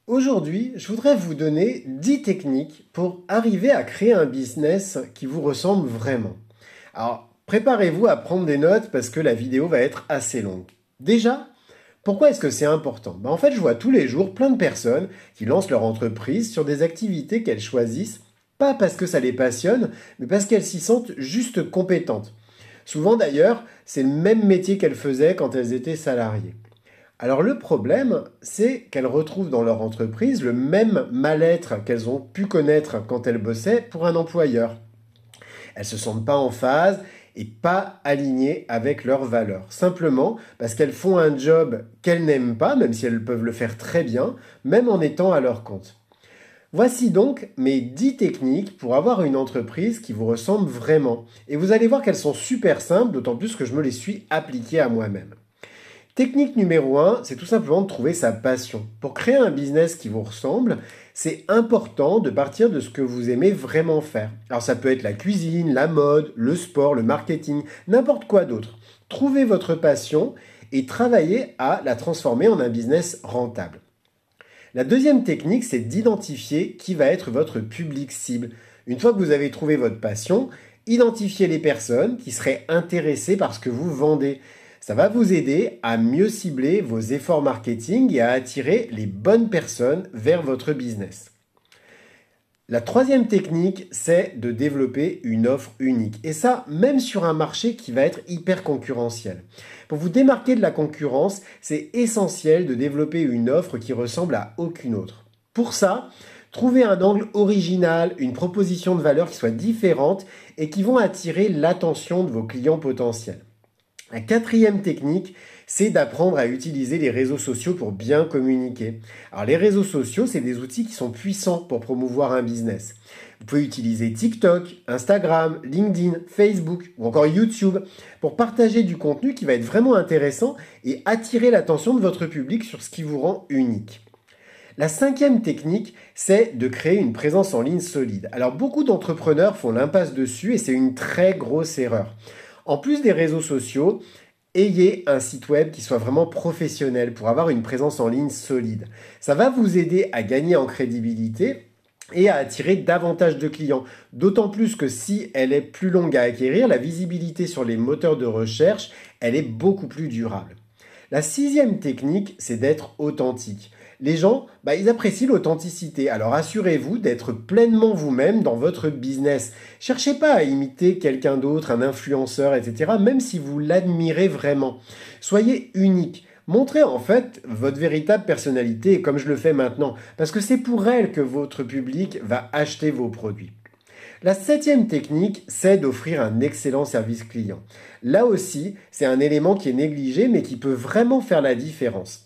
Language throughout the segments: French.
Aujourd'hui, je voudrais vous donner 10 techniques pour arriver à créer un business qui vous ressemble vraiment. Alors, préparez-vous à prendre des notes parce que la vidéo va être assez longue. Déjà, pourquoi est-ce que c'est important? En fait, je vois tous les jours plein de personnes qui lancent leur entreprise sur des activités qu'elles choisissent, pas parce que ça les passionne, mais parce qu'elles s'y sentent juste compétentes. Souvent d'ailleurs, c'est le même métier qu'elles faisaient quand elles étaient salariées. Alors le problème, c'est qu'elles retrouvent dans leur entreprise le même mal-être qu'elles ont pu connaître quand elles bossaient pour un employeur. Elles se sentent pas en phase et pas alignées avec leurs valeurs. Simplement parce qu'elles font un job qu'elles n'aiment pas, même si elles peuvent le faire très bien, même en étant à leur compte. Voici donc mes 10 techniques pour avoir une entreprise qui vous ressemble vraiment. Et vous allez voir qu'elles sont super simples, d'autant plus que je me les suis appliquées à moi-même. Technique numéro 1, c'est tout simplement de trouver sa passion. Pour créer un business qui vous ressemble, c'est important de partir de ce que vous aimez vraiment faire. Alors ça peut être la cuisine, la mode, le sport, le marketing, n'importe quoi d'autre. Trouvez votre passion et travaillez à la transformer en un business rentable. La deuxième technique, c'est d'identifier qui va être votre public cible. Une fois que vous avez trouvé votre passion, identifiez les personnes qui seraient intéressées par ce que vous vendez. Ça va vous aider à mieux cibler vos efforts marketing et à attirer les bonnes personnes vers votre business. La troisième technique, c'est de développer une offre unique. Et ça, même sur un marché qui va être hyper concurrentiel. Pour vous démarquer de la concurrence, c'est essentiel de développer une offre qui ressemble à aucune autre. Pour ça, trouvez un angle original, une proposition de valeur qui soit différente et qui vont attirer l'attention de vos clients potentiels. La quatrième technique, c'est d'apprendre à utiliser les réseaux sociaux pour bien communiquer. Alors les réseaux sociaux, c'est des outils qui sont puissants pour promouvoir un business. Vous pouvez utiliser TikTok, Instagram, LinkedIn, Facebook ou encore YouTube pour partager du contenu qui va être vraiment intéressant et attirer l'attention de votre public sur ce qui vous rend unique. La cinquième technique, c'est de créer une présence en ligne solide. Alors beaucoup d'entrepreneurs font l'impasse dessus et c'est une très grosse erreur. En plus des réseaux sociaux, ayez un site web qui soit vraiment professionnel pour avoir une présence en ligne solide. Ça va vous aider à gagner en crédibilité et à attirer davantage de clients. D'autant plus que si elle est plus longue à acquérir, la visibilité sur les moteurs de recherche, elle est beaucoup plus durable. La sixième technique, c'est d'être authentique. Les gens, ils apprécient l'authenticité, alors assurez-vous d'être pleinement vous-même dans votre business. Cherchez pas à imiter quelqu'un d'autre, un influenceur, etc., même si vous l'admirez vraiment. Soyez unique. Montrez en fait votre véritable personnalité, comme je le fais maintenant, parce que c'est pour elle que votre public va acheter vos produits. La septième technique, c'est d'offrir un excellent service client. Là aussi, c'est un élément qui est négligé, mais qui peut vraiment faire la différence.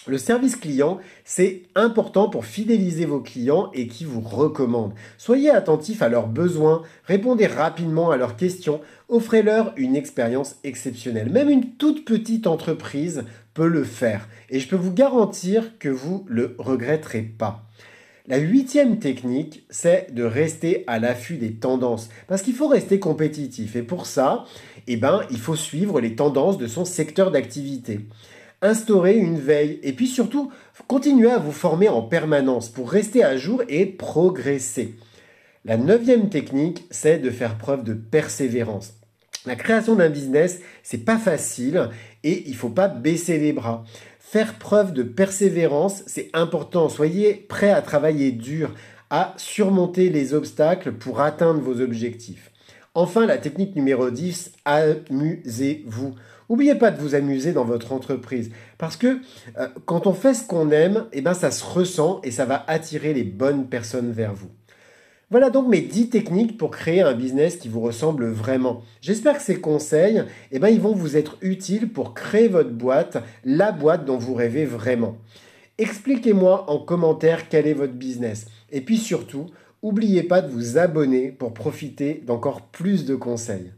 Le service client, c'est important pour fidéliser vos clients et qui vous recommandent. Soyez attentifs à leurs besoins, répondez rapidement à leurs questions, offrez-leur une expérience exceptionnelle. Même une toute petite entreprise peut le faire et je peux vous garantir que vous ne le regretterez pas. La huitième technique, c'est de rester à l'affût des tendances. Parce qu'il faut rester compétitif. Et pour ça, il faut suivre les tendances de son secteur d'activité. Instaurer une veille. Et puis surtout, continuer à vous former en permanence pour rester à jour et progresser. La neuvième technique, c'est de faire preuve de persévérance. La création d'un business, c'est pas facile et il faut pas baisser les bras. Faire preuve de persévérance, c'est important. Soyez prêt à travailler dur, à surmonter les obstacles pour atteindre vos objectifs. Enfin, la technique numéro 10, amusez-vous. N'oubliez pas de vous amuser dans votre entreprise parce que quand on fait ce qu'on aime, ça se ressent et ça va attirer les bonnes personnes vers vous. Voilà donc mes 10 techniques pour créer un business qui vous ressemble vraiment. J'espère que ces conseils, ils vont vous être utiles pour créer votre boîte, la boîte dont vous rêvez vraiment. Expliquez-moi en commentaire quel est votre business. Et puis surtout, n'oubliez pas de vous abonner pour profiter d'encore plus de conseils.